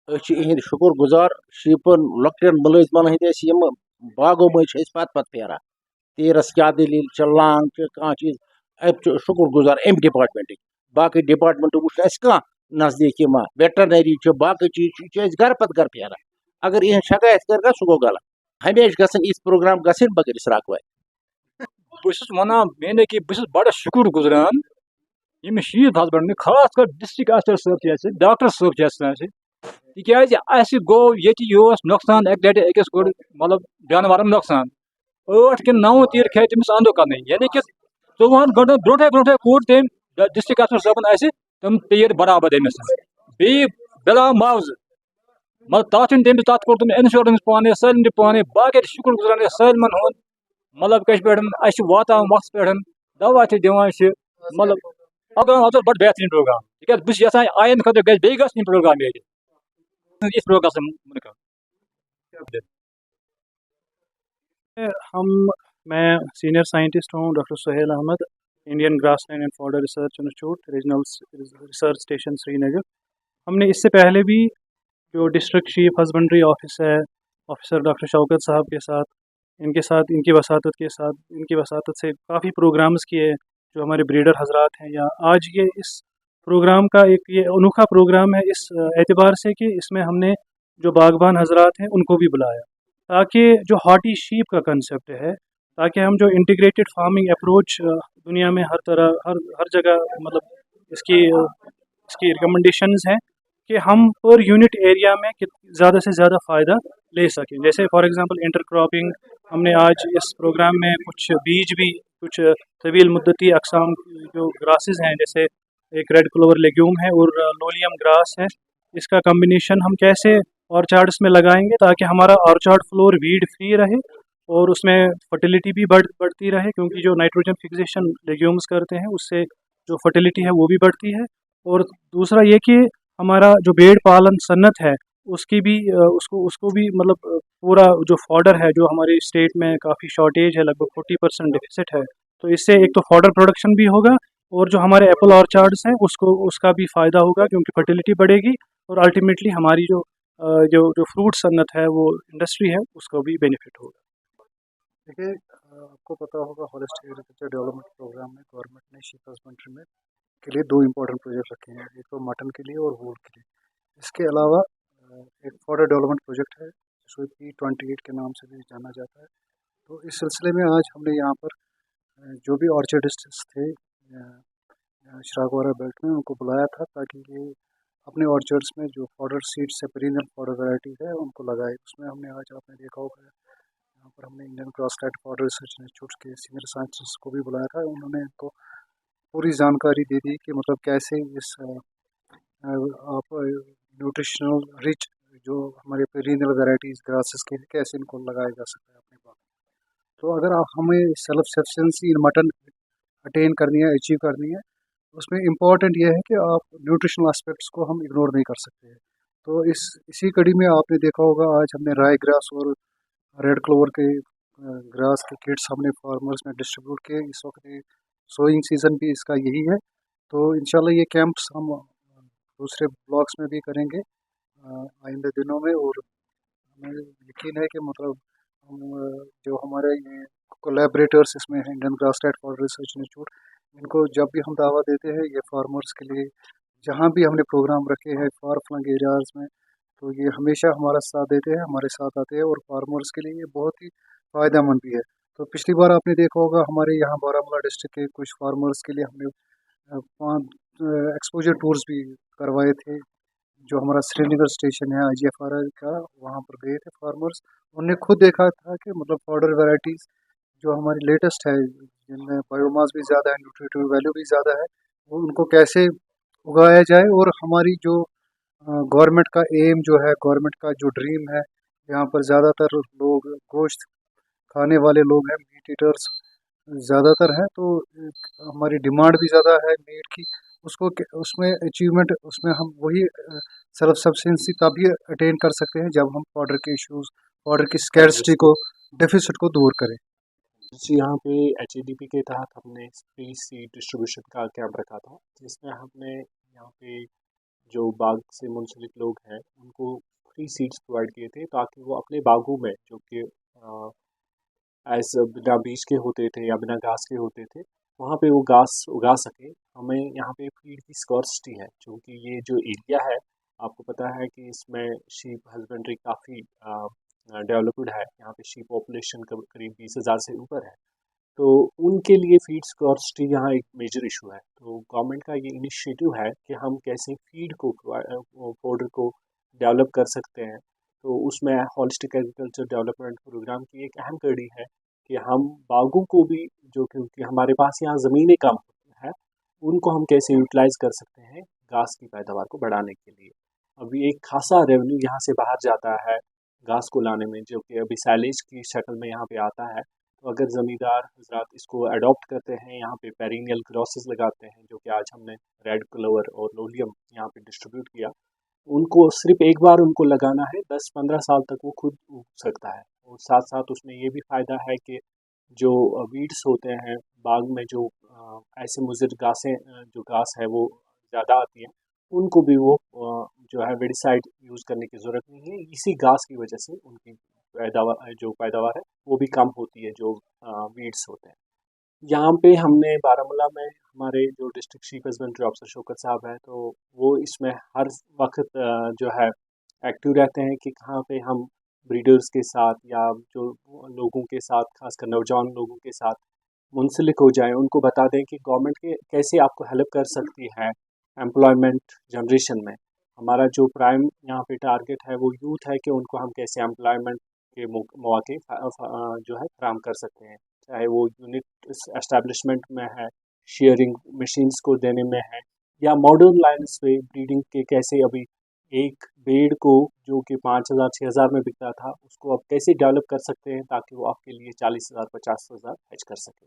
इहद शुक्र गुजार शीपन लकटन मुलजमन हंद बागों मज पत फेरा तीरस क्या दलील लांग कह चीज शुक्र गुजार अम डिपार्टमेंट बाकी डिपार्टमेंट वो कह नजदीकी मा वेटरनरी बाकी चीज घर पत घर फेरा अगर यह शिकायत कर सह गो गलत हमेशा गसन इस प्रोग्राम गसन बगर इसराक बस वन मेन कि बस बड़ा शुक्र गुजरान यम शीत हस्बेंड खास कर डिस्ट्रिक्ट ऑफिसर साहब डॉक्टर साहब तिकाज गो ये नौकसान अक लटि अकिस गोड़ मतलब जानवरन नौकसान 8 कि 9 तीर खे तमिस अंधो कन यानी कि 14 घंटन ब्रोटे कूट तम डिस्ट्रिक्ट ऑफिसर साहबन तम तीर बराबर अमिस बी बिला मुआवज मतलब तथ कोर तम इंश्योरेंस पाने सारे पाने बाकी शुक्र गुजारान सालमन हूँ मतलब कश पे वातान वक्त पे दवा दिवान मतलब बड़ बेहतरीन प्रोग्राम तक बस यहां आयन खुद गई प्रोग्राम ये इस प्रोग्राम से मुनकर हम मैं सीनियर साइंटिस्ट हूँ doctor Suhail Ahmad Indian grassland and fodder research institute regional research station Srinagar. हमने इससे पहले भी जो डिस्ट्रिक्ट चीफ हस्बेंड्री ऑफिस है ऑफिसर डॉक्टर शौकत साहब के साथ इनकी वसातत से काफ़ी प्रोग्राम्स किए जो हमारे ब्रीडर हजरात हैं। या आज ये इस प्रोग्राम का एक ये अनोखा प्रोग्राम है इस एतबार से कि इसमें हमने जो बागबान हजरात हैं उनको भी बुलाया ताकि जो हॉटी शीप का कंसेप्ट है ताकि हम जो इंटीग्रेटेड फार्मिंग अप्रोच दुनिया में हर जगह मतलब इसकी रिकमेंडेशंस हैं कि हम पर यूनिट एरिया में ज़्यादा से ज़्यादा फ़ायदा ले सकें। जैसे फॉर एग्जांपल इंटरक्रॉपिंग हमने आज इस प्रोग्राम में कुछ बीज भी कुछ तवील मुद्दती अकसाम जो ग्रासेस हैं जैसे एक रेड क्लोवर लेग्यूम है और लोलियम ग्रास है, इसका कम्बिनेशन हम कैसे ऑर्चार्ड्स में लगाएंगे ताकि हमारा ऑर्चार्ड फ्लोर वीड फ्री रहे और उसमें फर्टिलिटी भी बढ़ती रहे क्योंकि जो नाइट्रोजन फिक्सेशन लेग्यूम्स करते हैं उससे जो फर्टिलिटी है वो भी बढ़ती है। और दूसरा ये कि हमारा जो भेड़ पालन सन्नत है उसकी भी उसको भी मतलब पूरा जो फॉडर है जो हमारे स्टेट में काफ़ी शॉर्टेज है लगभग 40% डिफिसिट है, तो इससे एक तो फॉडर प्रोडक्शन भी होगा और जो हमारे एप्पल ऑर्चार्ड्स हैं उसका भी फ़ायदा होगा क्योंकि फर्टिलिटी बढ़ेगी और अल्टीमेटली हमारी जो फ्रूट सन्नत है वो इंडस्ट्री है उसको भी बेनिफिट होगा। देखिए आपको पता होगा हॉलिस्टिक एग्रीकल्चर डेवलपमेंट प्रोग्राम में गवर्नमेंट ने शीप हस्बेंड्री में के लिए 2 इम्पोर्टेंट प्रोजेक्ट रखे हैं, एक तो मटन के लिए और वूल के लिए। इसके अलावा एक फॉडर डेवलपमेंट प्रोजेक्ट है जिसको P28 के नाम से भी जाना जाता है। तो इस सिलसिले में आज हमने यहाँ पर जो भी ऑर्चर्डिस्ट्स थे शरागवारा बेल्ट में उनको बुलाया था ताकि ये अपने ऑर्चर्ड्स में जो फॉडर सीड्स है पेरिनियल फॉडर वैरायटी है उनको लगाए। उसमें हमने आज आपने देखा होगा यहाँ पर हमने Indian grassland fodder research institute के सीनियर साइंटिस्ट को भी बुलाया था, उन्होंने इनको पूरी जानकारी दे दी कि मतलब कैसे इस आप न्यूट्रिशनल रिच जो हमारे पेरिनियल वैरायटीज़ ग्रासेस के कैसे इनको लगाया जा सकता है अपने बाग। तो अगर आप हमें सेल्फ सफिशेंसी इन मटन अटेन करनी है अचीव करनी है उसमें इम्पॉर्टेंट यह है कि आप न्यूट्रिशनल एस्पेक्ट्स को हम इग्नोर नहीं कर सकते हैं। तो इसी कड़ी में आपने देखा होगा आज हमने राई ग्रास और रेड क्लोवर के ग्रास के किट्स हमने फार्मर्स में डिस्ट्रीब्यूट किए। इस वक्त सोइंग सीज़न भी इसका यही है, तो इंशाल्लाह ये कैंप्स हम दूसरे ब्लॉक्स में भी करेंगे आइंदे दिनों में। और हमें यकीन है कि मतलब हम जो हमारे ये कोलैबोरेटर्स इसमें हैं Indian grassland fodder research institute, इनको जब भी हम दावा देते हैं ये फार्मर्स के लिए जहाँ भी हमने प्रोग्राम रखे हैं फार फ्लंग एरियाज़ में, तो ये हमेशा हमारा साथ देते हैं, हमारे साथ आते हैं और फार्मर्स के लिए ये बहुत ही फ़ायदेमंद भी है। तो पिछली बार आपने देखा होगा हमारे यहाँ बारामूला डिस्ट्रिक्ट के कुछ फार्मर्स के लिए हमने 5 एक्सपोजर टूर्स भी करवाए थे। जो हमारा श्रीनगर स्टेशन है IGFRI का, वहाँ पर गए थे फार्मर्स, उन्होंने खुद देखा था कि मतलब फॉडर वैरायटीज़ जो हमारी लेटेस्ट है जिनमें बायोमास भी ज़्यादा है न्यूट्रिटिव वैल्यू भी ज़्यादा है वो उनको कैसे उगाया जाए। और हमारी जो गवर्नमेंट का एम जो है गवर्नमेंट का जो ड्रीम है, यहाँ पर ज़्यादातर लोग गोश्त खाने वाले लोग हैं, मीट ईटर्स ज़्यादातर हैं, तो हमारी डिमांड भी ज़्यादा है मीट की। उसमें अचीवमेंट उसमें हम वही सेल्फ सफिशिएंसी तभी अटेन कर सकते हैं जब हम पाउडर के इश्यूज पाउडर की स्कैर्सिटी को डेफिसिट को दूर करें। जी यहाँ पे HADP के तहत हमने फ्री सीड डिस्ट्रीब्यूशन का कैंप रखा था जिसमें हमने यहाँ पे जो बाग से मुंसलिक लोग हैं उनको फ्री सीड्स प्रोवाइड किए थे ताकि वो अपने बागों में जो कि एज बिना बीज के होते थे या बिना घास के होते थे वहाँ पे वो घास उगा सके। हमें यहाँ पे फीड की स्कॉर्सिटी है क्योंकि ये जो एरिया है आपको पता है कि इसमें शीप हस्बेंड्री काफ़ी डेवलप्ड है। यहाँ पे शीप पॉपुलेशन करीब 20,000 से ऊपर है, तो उनके लिए फीड स्कॉर्सिटी यहाँ एक मेजर इशू है। तो गवर्नमेंट का ये इनिशिएटिव है कि हम कैसे फीड को पाउडर को डेवलप कर सकते हैं। तो उसमें होलिस्टिक एग्रीकल्चर डेवलपमेंट प्रोग्राम की एक अहम कड़ी है कि हम बागों को भी, जो क्योंकि हमारे पास यहाँ ज़मीनें कम है, उनको हम कैसे यूटिलाइज कर सकते हैं घास की पैदावार को बढ़ाने के लिए। अभी एक खासा रेवेन्यू यहाँ से बाहर जाता है घास को लाने में, जो कि अभी साइलेज की शक्ल में यहाँ पे आता है। तो अगर ज़मींदार हजरात इसको अडॉप्ट करते हैं, यहाँ पे पेरिनियल क्रॉसेस लगाते हैं, जो कि आज हमने रेड क्लोवर और लोलियम यहाँ पे डिस्ट्रीब्यूट किया, उनको सिर्फ एक बार उनको लगाना है, 10-15 साल तक वो खुद उग सकता है। और साथ साथ उसमें ये भी फ़ायदा है कि जो वीड्स होते हैं बाग में, जो ऐसे मुज़र घासें जो घास है वो ज़्यादा आती हैं, उनको भी वो जो है वेडिसाइड यूज़ करने की ज़रूरत नहीं है। इसी घास की वजह से उनकी पैदावार है वो भी कम होती है, जो वीड्स होते हैं। यहाँ पे हमने बारामूला में हमारे जो district sheep husbandry officer Shaukat साहब हैं, तो वो इसमें हर वक्त जो है एक्टिव रहते हैं कि कहाँ पे हम ब्रीडर्स के साथ या जो लोगों के साथ, खासकर नौजवान लोगों के साथ मुंसलिक हो जाएं, उनको बता दें कि गवर्नमेंट के कैसे आपको हेल्प कर सकती है एम्प्लॉयमेंट जनरेशन में। हमारा जो प्राइम यहाँ पे टारगेट है वो यूथ है कि उनको हम कैसे एम्प्लॉयमेंट के मौके जो है फराहम कर सकते हैं, चाहे वो यूनिट एस्टेब्लिशमेंट में है, शेयरिंग मशीन्स को देने में है, या मॉडर्न लाइन्स पे ब्रीडिंग के कैसे अभी एक बेड को जो कि 5,000-6,000 में बिकता था, उसको आप कैसे डेवलप कर सकते हैं ताकि वो आपके लिए 40,000-50,000 फैच कर सके।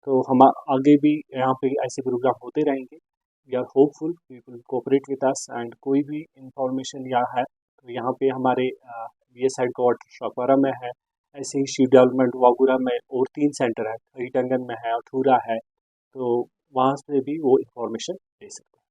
तो हम आगे भी यहाँ पे ऐसे प्रोग्राम होते रहेंगे। We are hopeful people cooperate with us, and कोई भी इंफॉर्मेशन यहाँ है तो यहाँ पे हमारे BS हेडक्वार्टर शौकवारा में है, ऐसे ही शीप डेवलपमेंट वागूरा में और 3 सेंटर है, हरीटंगन में है, अठूरा है, तो वहाँ से भी वो इंफॉर्मेशन ले सकते हैं।